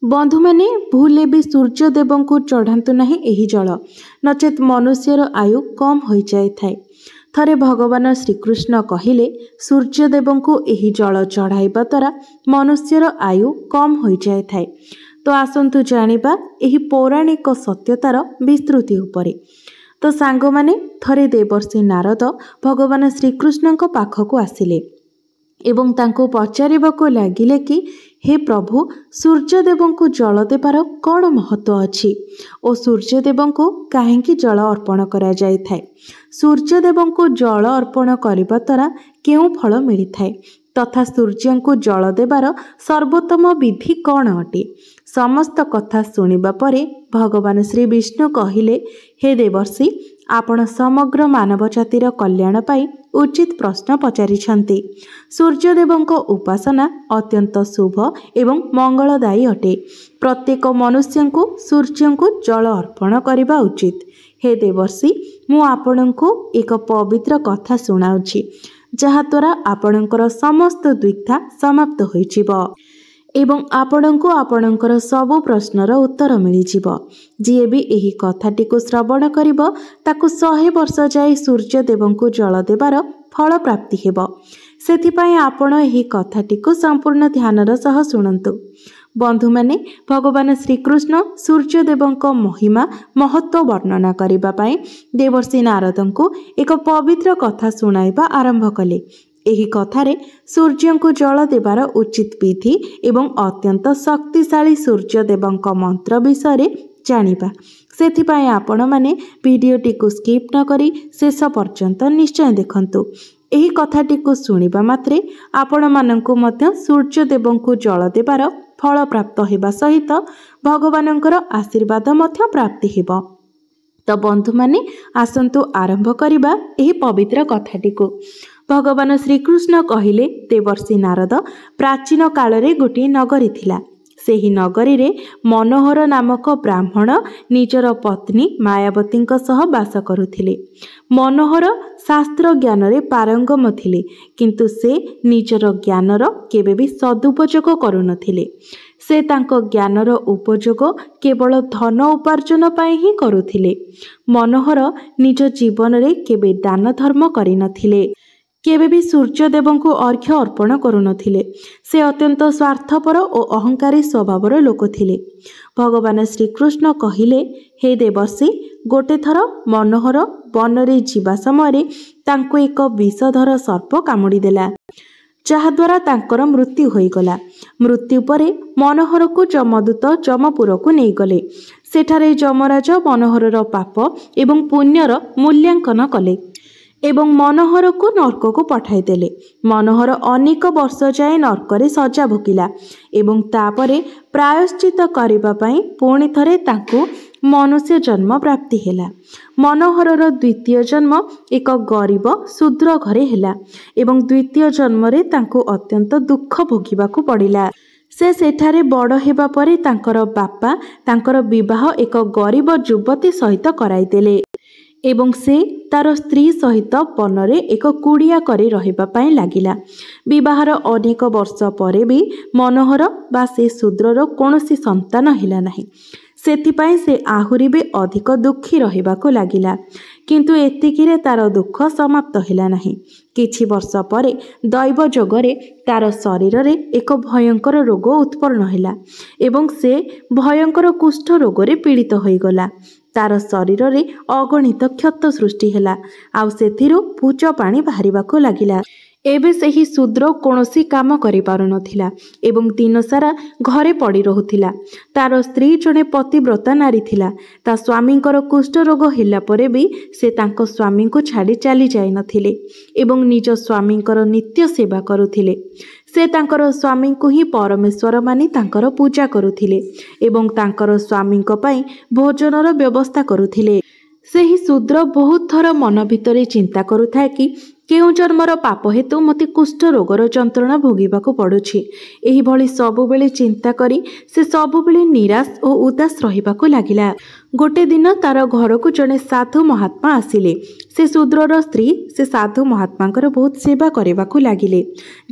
बंधु माने भूले भी सूर्यदेव को चढ़ातु नहीं एही जल नचेत मनुष्यर आयु कम हो जाए थाए। थरे भगवान श्रीकृष्ण कहिले सूर्यदेव को एही जल चढ़ाइबा द्वारा मनुष्यर आयु कम हो जाए थाए। तो आसंतु जानिबा एही पौराणिक सत्यतार विस्तृति उपरे। तो सांग माने थरे देवर्षि नारद भगवान श्रीकृष्ण पाखक आसिले एवं तांको पचारिबाको लागिले कि हे प्रभु सूर्यदेव को जल देवार कौन महत्व अच्छी और सूर्यदेव को कहीं जल अर्पण करा जाय थाए। सूर्यदेव को जल अर्पण करने द्वारा केउं फल मिलता है तथा सूर्य को जल देवार सर्वोत्तम विधि कौन अटे। समस्त कथा सुनिबा परे भगवान श्री विष्णु कहिले हे देवर्षि आपण समग्र मानव जातिर कल्याण पाई उचित प्रश्न पचारिछन्ति। सूर्यदेवଙ୍କ उपासना अत्यंत शुभ एवं मंगलदायी अटे। प्रत्येक मनुष्य को सूर्य को जल अर्पण करने उचित। हे देवर्षि मु आपणको एक पवित्र कथा सुनाउछि जहाद्वारा आपणकर समस्त द्विधा समाप्त होइजिबो एवं आपणको आपणकर सबु प्रश्नर उत्तर मिलिजिब। जी भी एही कथाटी को श्रवण करिबो ताकु 100 वर्ष जाए सूर्यदेव को जल देवार फल प्राप्ति हेबो। सेथिपाई आपण एही कथाटी को संपूर्ण ध्यानर सह सुनंतु। बंधु माने भगवान श्रीकृष्ण सूर्यदेवଙ୍କ महिमा महत्व वर्णना करिबा पाई देवर्षि नारदଙ୍କୁ एक पवित्र कथा सुनाइबा आरंभ कले। एही कथारे सूर्य को जल देवार उचित विधि एवं अत्यंत शक्तिशाली सूर्यदेवଙ୍କ मंत्र विषय जानिबा। सेथिपाई आपण माने वीडियोटी को स्किप न करी शेष पर्यंत निश्चय देखंतु। एही कथाटी को सुनिबा मात्रे आपण मानंकु मध्य सूर्यदेव को जल देवार फल प्राप्त हेबा सहित भगवानंकर आशीर्वाद मध्य प्राप्ति हेबो। तो बंधु माने आसंतु आरंभ करिबा एही पवित्र कथाटी को। भगवान श्रीकृष्ण कहिले देवर्षि नारद प्राचीन काल रे गोटे नगरी थिला। सेही नगरी रे मनोहर नामक ब्राह्मण निजर पत्नी मायावती सह बास करुथिले। मनोहर शास्त्र ज्ञान रे पारंगम थिले किंतु से निजर ज्ञानर केबे भी सदुपयोग करुनथिले। से तांको ज्ञानर उपयोग केवल धन उपार्जन पाई ही करुथिले। मनोहर निज जीवन रे केबे दान धर्म करिनथिले, केबे भी सूर्यदेव को अर्घ्य अर्पण करुनथिले। से अत्यंत स्वार्थपर और अहंकारी स्वभावर लोक थिले। भगवान श्रीकृष्ण कहिले हे देवर्षि गोटे थर मनोहर बनरे जीवा समय तांको एक विषधर सर्प कामुड़ी देला जहाद्वारा तांकर मृत्यु होईगला। मृत्यु परे मनोहर को जमदूत जमपुर को नहीं गले। सेठारे यमराज मनोहरर पाप एवं पुण्यर मूल्यांकन कले एवं मनोहर को नर्क को पठाई देले। मनोहर अनेक वर्ष जाए नर्करे सजा भोगिला एवं तापरे प्रायश्चित करिबा पई पुणी थरे तांको मनुष्य जन्म प्राप्ति हेला। मनोहरर द्वितीय जन्म एक गरीब शूद्र घरे हेला एवं द्वितीय जन्म रे तांको अत्यंत दुख भोगिबाकू पड़िला। से सेठारे बड़ हेबा परे तांकर बापा तांकर विवाह एक गरीब युवती सहित कराई देले एवं से तार स्त्री सहित वनरे एक कुड़िया करी रहिबा पाई लागिला। विवाहर अनेक वर्ष परे भी मनोहर बा से शूद्रर कौनसी संतान हिला नहीं। सेथिपाई से आहुरी भी अधिक दुखी रहिबाको लागिला किंतु एतिकिरे तार दुख समाप्त हिला नहीं। किछि वर्ष परे दैव जोगरे तार शरीर रे एक भयंकर रोग उत्पन्न हिला एवं से भयंकर कुष्ठ रोगरे पीड़ित होईगला। तार शरीर रे अगणित क्षत सृष्टि हेला आउ सेथिरु पूच पानी बाहरिबाको लागिला। एबे सही शूद्र कौनसी काम करि पारुनथिला एवं दिन सारा घरे पड़ी रहुथिला। तार स्त्री जने पतिव्रता नारी थिला। ता स्वामींकर कुष्ठ रोग हिला परे भी से तांको स्वामी को छाड़ी चली जाई नथिले एवं निज स्वामींकर नित्य सेवा करुथिले। से तांकर स्वामी को ही परमेश्वर मानी तांकर पूजा करुथिले एवं तांकर स्वामींक पई भोजनर व्यवस्था करुथिले। सेही शूद्र बहुत थर मन भितरे चिंता करुथाए कि केउं जन्मर पाप हेतु मते कुष्ठ रोगर जंत्रणा भोगिबाकु पड़ुछि। एहिभଳି सबुबेले चिंता करी से सबुबेले निराश और उदास रहिबाकु लागिला। गोटे दिन तार घरकु जने साधु महात्मा आसिले। से शूद्रर स्त्री से साधु महात्मांकर बहुत सेवा करबाकु लागिले।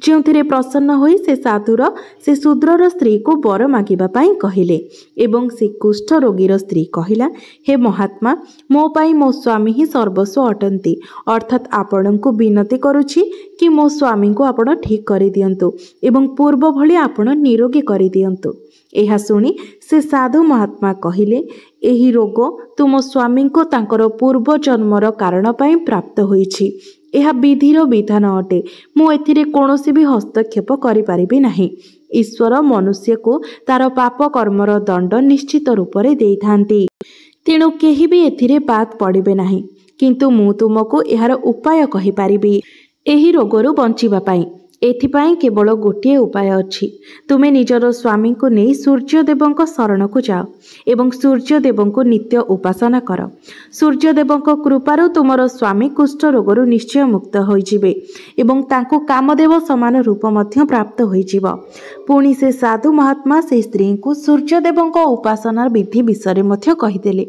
जोंथिरे प्रसन्न होई से शूद्रर स्त्री को बर मागिबा पई कहिले एवं से कुष्ठ रोगीर स्त्री कहिला, हे महात्मा, मो पई मो स्वामी ही सर्वस्व अटंती, अर्थात आपणଙ୍କୁ विनती करुछि कि मो स्वामी को आपण ठीक करि दियंतु एवं पूर्व भली आपण निरोगी करि दियंतु। एहा सुनी से साधु महात्मा कहिले, एही रोग तुम स्वामी को तांकर पूर्व जन्मर कारण पई प्राप्त होईछि। एहा विधिर विधान अटे। मु एथिरे कोनोसी भी हस्तक्षेप करि पारिबि नाही। ईश्वर मनुष्य को तार पाप कर्मर दंड निश्चित रूप रे देइथांती। तेणु केही भी एथिरे बात पड़िबे नाही। किंतु मु तुमको एहार उपाय कहि पारिबि। एही रोगरु बंचिबा पई एथिपाई केवल गोटे उपाय अछि। तुमे निजर स्वामी को नहीं सूर्यदेवଙ୍କ शरण को जाओ एवं सूर्यदेवଙ୍କୁ नित्य उपासना कर। सूर्यदेवଙ୍କ कृपारु तुमर स्वामी कुष्ठ रोगरु निश्चय मुक्त होइजिबे एवं तांको कामदेव समान रूप मध्य प्राप्त होइजिब। पुणी से साधु महात्मा से स्त्री को सूर्यदेवଙ୍କ उपासनार विधि विषय मध्य कहिदेले।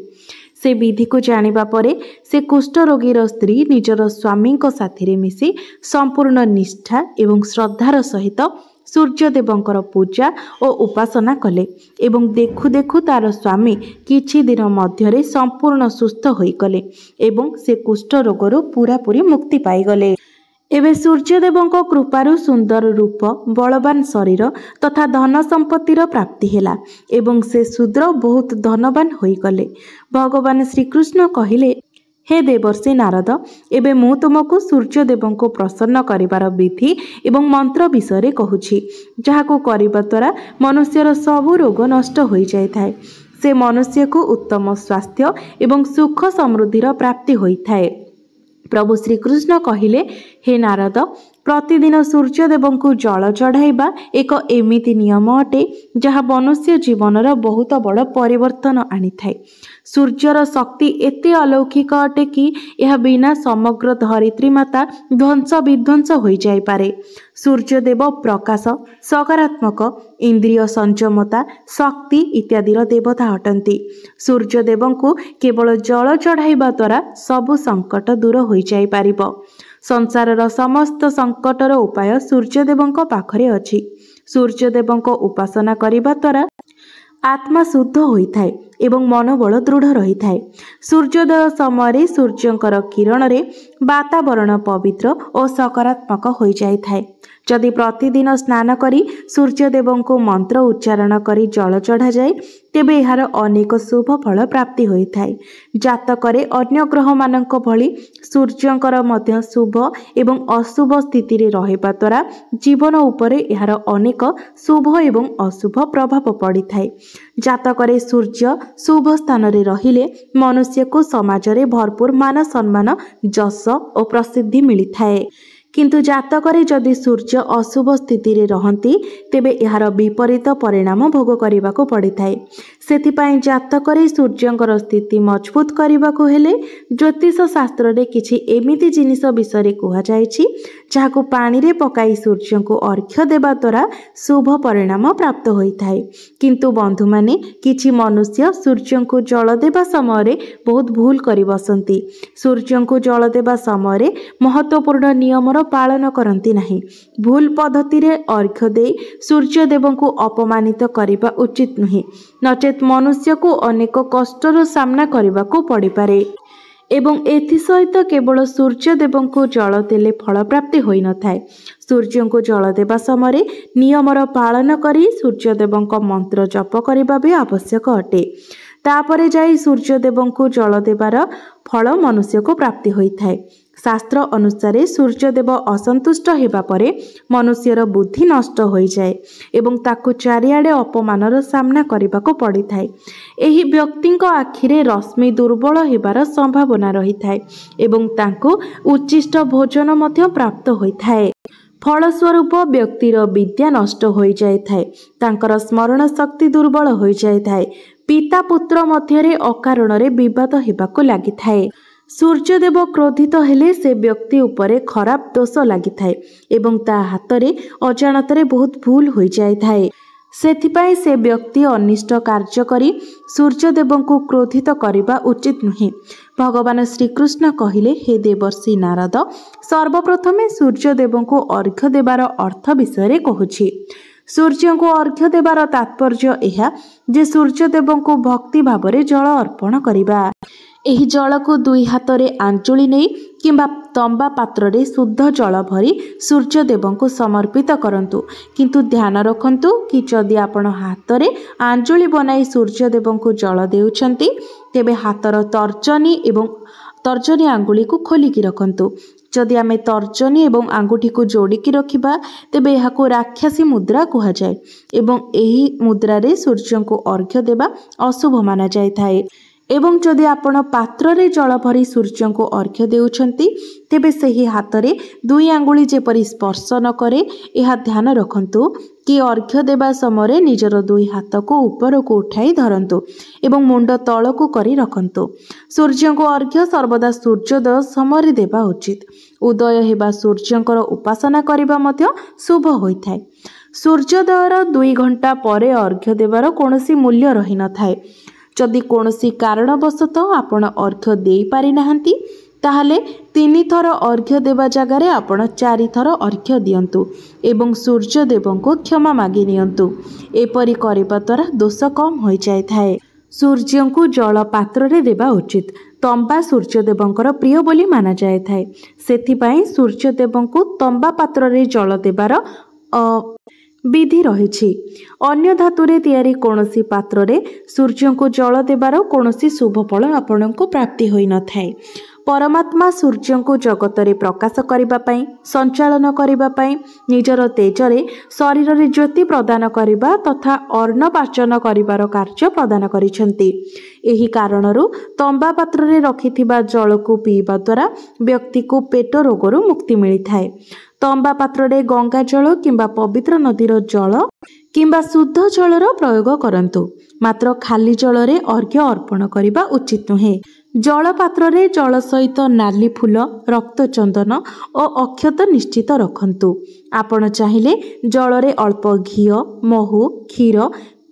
से विधि को जानिबा परे से कुष्ठ रोगीर स्त्री निजर स्वामी साथी मिसी संपूर्ण निष्ठा एवं श्रद्धार सहित सूर्यदेवंकर पूजा और उपासना कले एवं देखु देखु तार स्वामी किछि दिन मध्यरे संपूर्ण सुस्थ होई गले एवं से कुष्ठ रोगरु पूरापूरी मुक्ति पाई गले। एवं सूर्यदेवଙ୍କ कृपारु सुंदर रूप, बलवान शरीर तथा धन संपत्तिर प्राप्ति हेला एवं से शूद्र बहुत धनवान होई गले। भगवान श्रीकृष्ण कहिले, हे देवर्षि नारद, एबे मु तुमको सूर्यदेवଙ୍କୁ प्रसन्न करिवार विधि एवं मंत्र विषय कहूछि, जहाको करिबा द्वारा मनुष्यर सबु रोग नष्ट होई जाय थाए। से मनुष्य को उत्तम स्वास्थ्य एवं सुख समृद्धिर प्राप्ति होई थाए। प्रभु श्रीकृष्ण कहिले, हे नारद, प्रतिदिन सूर्यदेवଙ୍କୁ जल चढ़ाइबा एक एमिति नियम अटे जहा मनुष्य जीवनर बहुत बड़ परिवर्तन आनी थाए। सूर्यर शक्ति एते अलौकिक अटे कि यह बिना समग्र धरित्री माता ध्वंस विध्वंस हो जाय पारे। सूर्यदेव प्रकाश, सकारात्मक, इंद्रिय संयमता, शक्ति इत्यादि देवता अटंती। सूर्यदेवଙ୍କୁ केवल जल चढ़ाइबा द्वारा सबु संकट दूर हो जाय पारिबो। संसारर समस्त संकटर उपाय सूर्यदेवଙ୍କ पाखरे अछि। सूर्यदेवଙ୍କ उपासना करिबा द्वारा आत्मा शुद्ध होइथाए एवं मनोबल दृढ़ रही थाए। सूर्योदय समय सूर्यंकर किरण रे वातावरण पवित्र और सकारात्मक हो जाय थाए। जदि प्रतिदिन स्नान करी सूर्यदेवଙ୍କୁ मंत्र उच्चारण करी जल चढ़ा जाए तेबे एहार अनेक शुभ फल प्राप्ति होइथाए। जातकरे अन्य ग्रह मानक भली सूर्यंकर मध्य शुभ एवं अशुभ स्थिति रे रहिबा द्वारा जीवन उपरे एहार अनेक शुभ एवं अशुभ प्रभाव पड़ी थाए। जातकरे सूर्य शुभ स्थान रे रहिले मनुष्य को समाज रे भरपूर मान सम्मान, जश और प्रसिद्धि मिली थाए। किंतु जातकरे जदि सूर्य अशुभ स्थिति रे रहंती तेबे एहार विपरीत परिणाम भोग करिबाको पड़िथाए। सेथिपाई जातकरे सूर्यंकर स्थिति मजबूत करिबाको हेले ज्योतिष शास्त्र रे किछि एमिति जिनिस विषय कुहा जायछि जाहाको पानी रे पकाई सूर्यंको अर्घ्य देबा द्वारा शुभ परिणाम प्राप्त होइथाए। किंतु बंधु माने किछि मनुष्य सूर्यंको जल देबा समय बहुत भूल करि बसंती। सूर्यंको जल देबा समय महत्वपूर्ण नियमर पालन करती नहीं। भूल पद्धति रे अर्घ्य दे सूर्यदेवଙ୍କୁ अपमानित करिबा उचित नुहे, नचेत मनुष्य को अनेक कष्टर सामना करने को पड़ पारे। एवं एथि सहित केवल सूर्यदेवଙ୍କୁ जल देले फल प्राप्ति होई न थाए। सूर्यଙ୍କୁ जल देबा समय नियमर पालन करी सूर्यदेवଙ୍କ मंत्र जप करिबा भी आवश्यक अटे। तापरे जाई सूर्यदेवଙ୍କୁ जल देबार फल मनुष्य को प्राप्ति होई थाए। शास्त्र अनुसार सूर्यदेव असंतुष्ट हेबा परे मनुष्यर बुद्धि नष्ट हो जाए एवं ताको चारिआडे अपमानर सामना करने को पड़ी थाए। एही व्यक्तिंक आखिरे रश्मि दुर्बल हेबार संभावना रही थाए एवं ताको उच्चिष्ट भोजन मध्य प्राप्त होई थाए। फलस्वरूप व्यक्तिर विद्या नष्ट हो जाए थाए, तांकर स्मरण शक्ति दुर्बल हो जाए थाए। पिता पुत्र मध्यरे अकारण रे विवाद हेबाको लागि थाए। ସୂର୍ଯ୍ୟଦେବ କ୍ରୋଧିତ ହେଲେ ସେ ବ୍ୟକ୍ତି ଉପରେ ଖରାପ ଦୋଷ ଲାଗିଥାଏ ଏବଂ ତା ହାତରେ ଅଜାଣତରେ ବହୁତ ଭୁଲ ହୋଇଯାଇଥାଏ। ସେଥିପାଇଁ ସେ ବ୍ୟକ୍ତି ଅନିଷ୍ଟ କାର୍ଯ୍ୟ କରି ସୂର୍ଯ୍ୟଦେବଙ୍କୁ କ୍ରୋଧିତ କରିବା ଉଚିତ ନୁହେଁ। ଭଗବାନ ଶ୍ରୀକୃଷ୍ଣ କହିଲେ, ହେ ଦେବର୍ଷି ନାରଦ, ସର୍ବପ୍ରଥମେ ସୂର୍ଯ୍ୟଦେବଙ୍କୁ ଅର୍ଘ୍ୟ ଦେବାର ଅର୍ଥ ବିଷୟରେ କହୁଛି। ସୂର୍ଯ୍ୟଙ୍କୁ ଅର୍ଘ୍ୟ ଦେବାର ତାତ୍ପର୍ଯ୍ୟ ଏହା ଯେ ସୂର୍ଯ୍ୟଦେବଙ୍କୁ ଭକ୍ତି ଭାବରେ ଜଳ ଅର୍ପଣ କରିବା। ଏହି ଜଳକୁ ଦୁଇ ହାତରେ ଆଞ୍ଜୁଳି ନେଇ କିମ୍ବା ତମ୍ବା ପାତ୍ରରେ ଶୁଦ୍ଧ ଜଳ ଭରି ସୂର୍ଯ୍ୟଦେବଙ୍କୁ ସମର୍ପିତ କରନ୍ତୁ। କିନ୍ତୁ ଧ୍ୟାନ ରଖନ୍ତୁ କି ଯଦି ଆପଣ ହାତରେ ଆଞ୍ଜୁଳି ବନାଇ ସୂର୍ଯ୍ୟଦେବଙ୍କୁ ଜଳ ଦେଉଛନ୍ତି ତେବେ ହାତର ତର୍ଜନୀ ଆଙ୍ଗୁଳିକୁ ଖୋଲିକି ରଖନ୍ତୁ। ଯଦି ଆମେ ତର୍ଜନୀ ଏବଂ ଆଙ୍ଗୁଠିକୁ ଯୋଡ଼ିକି ରଖିବା ତେବେ ଏହାକୁ ରାକ୍ଷସୀ ମୁଦ୍ରା କୁହାଯାଏ ଏବଂ ଏହି ମୁଦ୍ରାରେ ସୂର୍ଯ୍ୟଙ୍କୁ ଅର୍ଘ୍ୟ ଦେବା ଅଶୁଭ ମାନାଯାଇଥାଏ। ଏବଂ ଯଦି ଆପଣ ପାତ୍ରରେ ଜଳ ଭରି ସୂର୍ଯ୍ୟଙ୍କୁ ଅର୍ଘ୍ୟ ଦେଉଛନ୍ତି ତେବେ ସେହି ହାତରେ ଦୁଇ ଆଙ୍ଗୁଳି ଯେପରି ସ୍ପର୍ଶ ନ କରେ ଏହା ଧ୍ୟାନ ରଖନ୍ତୁ କି ଅର୍ଘ୍ୟ ଦେବା ସମୟରେ ନିଜର ଦୁଇ ହାତକୁ ଉପରକୁ ଉଠାଇ ଧରନ୍ତୁ ଏବଂ ମୁଣ୍ଡ ତଳକୁ କରି ରଖନ୍ତୁ। ସୂର୍ଯ୍ୟଙ୍କୁ ଅର୍ଘ୍ୟ ସର୍ବଦା ସୂର୍ଯ୍ୟୋଦୟ ସମୟରେ ଦେବା ଉଚିତ। ଉଦୟ ହେବା ସୂର୍ଯ୍ୟଙ୍କର ଉପାସନା କରିବା ମଧ୍ୟ ଶୁଭ ହୋଇଥାଏ। ସୂର୍ଯ୍ୟୋଦୟର 2 ଘଣ୍ଟା ପରେ ଅର୍ଘ୍ୟ ଦେବାର କୌଣସି ମୂଲ୍ୟ ରହିନଥାଏ। ଯଦି କୌଣସି କାରଣବଶତଃ ଆପଣ ଅର୍ଘ୍ୟ ଦେଇପାରିନାହାନ୍ତି ତାହେଲେ 3 ଥର ଅର୍ଘ୍ୟ ଦେବା ଜାଗାରେ ଆପଣ 4 ଥର ଅର୍ଘ୍ୟ ଦିଅନ୍ତୁ ଏବଂ ସୂର୍ଯ୍ୟଦେବଙ୍କୁ କ୍ଷମା ମାଗି ନିଅନ୍ତୁ। ଏପରି କରିବା ଦ୍ୱାରା ଦୋଷ କମ୍ ହୋଇଯାଇଥାଏ। ସୂର୍ଯ୍ୟଙ୍କୁ ଜଳ ପାତ୍ରରେ ଦେବା ଉଚିତ। ତମ୍ବା ସୂର୍ଯ୍ୟଦେବଙ୍କର ପ୍ରିୟ ବୋଲି ମାନାଯାଇଥାଏ। ସେଥିପାଇଁ ସୂର୍ଯ୍ୟଦେବଙ୍କୁ ତମ୍ବା ପାତ୍ରରେ ଜଳ ଦେବାର ବିଧି ରହିଛି। ଅନ୍ୟ ଧାତୁରେ ତିଆରି କୌଣସି ପାତ୍ରରେ ସୂର୍ଯ୍ୟଙ୍କୁ ଜଳ ଦେବାର କୌଣସି ଶୁଭ ଫଳ ଆପଣଙ୍କୁ ପ୍ରାପ୍ତି ହୋଇନଥାଏ। ପରମାତ୍ମା ସୂର୍ଯ୍ୟଙ୍କୁ ଜଗତରେ ପ୍ରକାଶ କରିବା ପାଇଁ, ସଞ୍ଚାଳନ କରିବା ପାଇଁ, ନିଜର ତେଜରେ ଶରୀରରେ ଜ୍ୟୋତି ପ୍ରଦାନ କରିବା ତଥା ଅର୍ଣ୍ଣପାଚନ କରିବାର କାର୍ଯ୍ୟ ପ୍ରଦାନ କରିଛନ୍ତି। ଏହି କାରଣରୁ ତମ୍ବା ପାତ୍ରରେ ରଖିଥିବା ଜଳକୁ ପିଇବା ଦ୍ୱାରା ବ୍ୟକ୍ତିକୁ ପେଟ ରୋଗରୁ ମୁକ୍ତି ମିଳିଥାଏ। ତମ୍ବା ପାତ୍ରରେ ଗଙ୍ଗା ଜଳ କିମ୍ବା ପବିତ୍ର ନଦୀର ଜଳ କିମ୍ବା ଶୁଦ୍ଧ ଜଳର ପ୍ରୟୋଗ କରନ୍ତୁ। ମାତ୍ର ଖାଲି ଜଳରେ ଅର୍ଘ୍ୟ ଅର୍ପଣ କରିବା ଉଚିତ ନୁହେଁ। ଜଳ ପାତ୍ରରେ ଜଳ ସହିତ ନାଲି ଫୁଲ, ରକ୍ତ ଚନ୍ଦନ ଓ ଅକ୍ଷତ ନିଶ୍ଚିତ ରଖନ୍ତୁ। ଆପଣ ଚାହିଁଲେ ଜଳରେ ଅଳ୍ପ ଘିଅ, ମହୁ, କ୍ଷୀର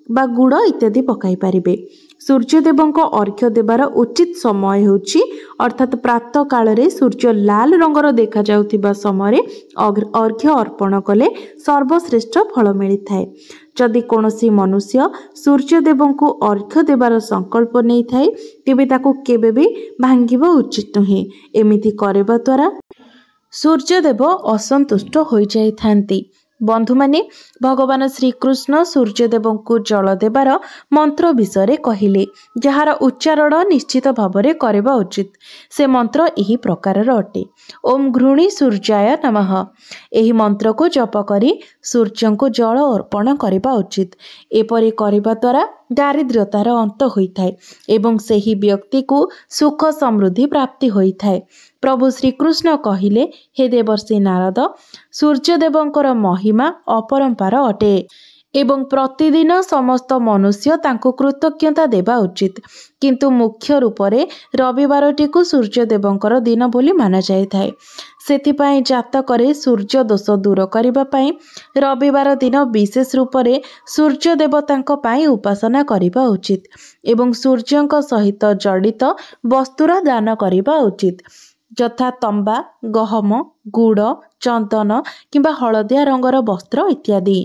ବା ଗୁଡ଼ ଇତ୍ୟାଦି ପକାଇ ପାରିବେ। ସୂର୍ଯ୍ୟଦେବଙ୍କ ଅର୍ଘ୍ୟ ଦେବାର ଉଚିତ ସମୟ ହେଉଛି ଅର୍ଥାତ୍ ପ୍ରାତଃ କାଳରେ ସୂର୍ଯ୍ୟ ଲାଲ ରଙ୍ଗର ଦେଖାଯାଉଥିବା ସମୟରେ ଅର୍ଘ୍ୟ ଅର୍ପଣ କଲେ ସର୍ବଶ୍ରେଷ୍ଠ ଫଳ ମିଳିଥାଏ। ଯଦି କୌଣସି ମନୁଷ୍ୟ ସୂର୍ଯ୍ୟଦେବଙ୍କୁ ଅର୍ଘ୍ୟ ଦେବାର ସଂକଳ୍ପ ନେଇଥାଏ ତେବେ ତାକୁ କେବେ ବି ଭାଙ୍ଗିବା ଉଚିତ ନୁହେଁ। ଏମିତି କରିବା ଦ୍ୱାରା ସୂର୍ଯ୍ୟଦେବ ଅସନ୍ତୁଷ୍ଟ ହୋଇଯାଇଥାନ୍ତି। ବନ୍ଧୁମାନେ, ଭଗବାନ ଶ୍ରୀକୃଷ୍ଣ ସୂର୍ଯ୍ୟଦେବଙ୍କୁ ଜଳ ଦେବାର ମନ୍ତ୍ର ବିଷୟରେ କହିଲେ, ଯାହାର ଉଚ୍ଚାରଣ ନିଶ୍ଚିତ ଭାବରେ କରିବା ଉଚିତ। ସେ ମନ୍ତ୍ର ଏହି ପ୍ରକାରର ଅଟେ, ଓಂ ଘୃଣୀ ସୂର୍ଯ୍ୟାୟ ନମଃ। ଏହି ମନ୍ତ୍ରକୁ ଜପ କରି ସୂର୍ଯ୍ୟଙ୍କୁ ଜଳ ଅର୍ପଣ କରିବା ଉଚିତ। ଏପରି କରିବା ଦ୍ୱାରା ଦାରିଦ୍ର୍ୟତାର ଅନ୍ତ ହୋଇଥାଏ ଏବଂ ସେହି ବ୍ୟକ୍ତିକୁ ସୁଖ ସମୃଦ୍ଧି ପ୍ରାପ୍ତି ହୋଇଥାଏ। ପ୍ରଭୁ ଶ୍ରୀକୃଷ୍ଣ କହିଲେ, ହେ ଦେବର୍ଷି ନାରଦ, ସୂର୍ଯ୍ୟଦେବଙ୍କର ମହିମା ଅପରମ୍ପାର ଅଟେ ଏବଂ ପ୍ରତିଦିନ ସମସ୍ତ ମନୁଷ୍ୟ ତାଙ୍କୁ କୃତଜ୍ଞତା ଦେବା ଉଚିତ। କିନ୍ତୁ ମୁଖ୍ୟ ରୂପରେ ରବିବାରଟିକୁ ସୂର୍ଯ୍ୟଦେବଙ୍କର ଦିନ ବୋଲି ମାନାଯାଇଥାଏ। ସେଥିପାଇଁ ଜାତକରେ ସୂର୍ଯ୍ୟ ଦୋଷ ଦୂର କରିବା ପାଇଁ ରବିବାର ଦିନ ବିଶେଷ ରୂପରେ ସୂର୍ଯ୍ୟ ଦେବତାଙ୍କ ପାଇଁ ଉପାସନା କରିବା ଉଚିତ ଏବଂ ସୂର୍ଯ୍ୟଙ୍କ ସହିତ ଜଡ଼ିତ ବସ୍ତୁର ଦାନ କରିବା ଉଚିତ, ଯଥା ତମ୍ବା, ଗହମ, ଗୁଡ଼, ଚନ୍ଦନ କିମ୍ବା ହଳଦିଆ ରଙ୍ଗର ବସ୍ତ୍ର ଇତ୍ୟାଦି।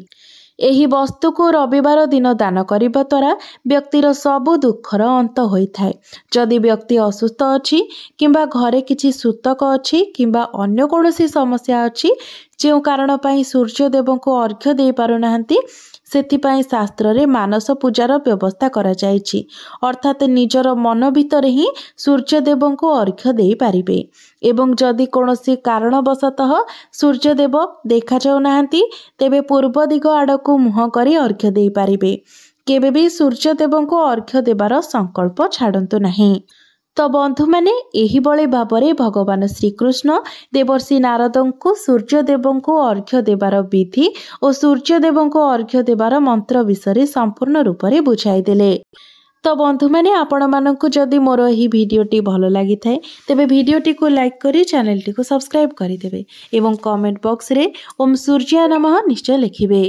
ଏହି ବସ୍ତୁକୁ ରବିବାର ଦିନ ଦାନ କରିବା ଦ୍ୱାରା ବ୍ୟକ୍ତିର ସବୁ ଦୁଃଖର ଅନ୍ତ ହୋଇଥାଏ। ଯଦି ବ୍ୟକ୍ତି ଅସୁସ୍ଥ ଅଛି କିମ୍ବା ଘରେ କିଛି ସୂତକ ଅଛି କିମ୍ବା ଅନ୍ୟ କୌଣସି ସମସ୍ୟା ଅଛି ଯେଉଁ କାରଣ ପାଇଁ ସୂର୍ଯ୍ୟଦେବଙ୍କୁ ଅର୍ଘ୍ୟ ଦେଇପାରୁନାହାନ୍ତି, ସେଥିପାଇଁ ଶାସ୍ତ୍ରରେ ମାନସ ପୂଜାର ବ୍ୟବସ୍ଥା କରାଯାଇଛି। ଅର୍ଥାତ୍ ନିଜର ମନ ଭିତରେ ହିଁ ସୂର୍ଯ୍ୟଦେବଙ୍କୁ ଅର୍ଘ୍ୟ ଦେଇପାରିବେ ଏବଂ ଯଦି କୌଣସି କାରଣବଶତଃ ସୂର୍ଯ୍ୟଦେବ ଦେଖାଯାଉନାହାନ୍ତି ତେବେ ପୂର୍ବ ଦିଗ ଆଡ଼କୁ ମୁହଁ କରି ଅର୍ଘ୍ୟ ଦେଇପାରିବେ। କେବେ ବି ସୂର୍ଯ୍ୟଦେବଙ୍କୁ ଅର୍ଘ୍ୟ ଦେବାର ସଂକଳ୍ପ ଛାଡ଼ନ୍ତୁ ନାହିଁ। ତ ବନ୍ଧୁମାନେ, ଏହିଭଳି ଭାବରେ ଭଗବାନ ଶ୍ରୀକୃଷ୍ଣ ଦେବର୍ଷି ନାରଦଙ୍କୁ ସୂର୍ଯ୍ୟଦେବଙ୍କୁ ଅର୍ଘ୍ୟ ଦେବାର ବିଧି ଓ ସୂର୍ଯ୍ୟଦେବଙ୍କୁ ଅର୍ଘ୍ୟ ଦେବାର ମନ୍ତ୍ର ବିଷୟରେ ସମ୍ପୂର୍ଣ୍ଣ ରୂପରେ ବୁଝାଇଦେଲେ। तो बंधु मैंने आपण मानक जदि मोर यही भिडटी भल लगी थाए तेबे भिडटी को लाइक करी चैनल टी को सब्सक्राइब करदेवे एवं कमेंट बॉक्स रे ओम सूर्याय नमः निश्चय लिखिबे।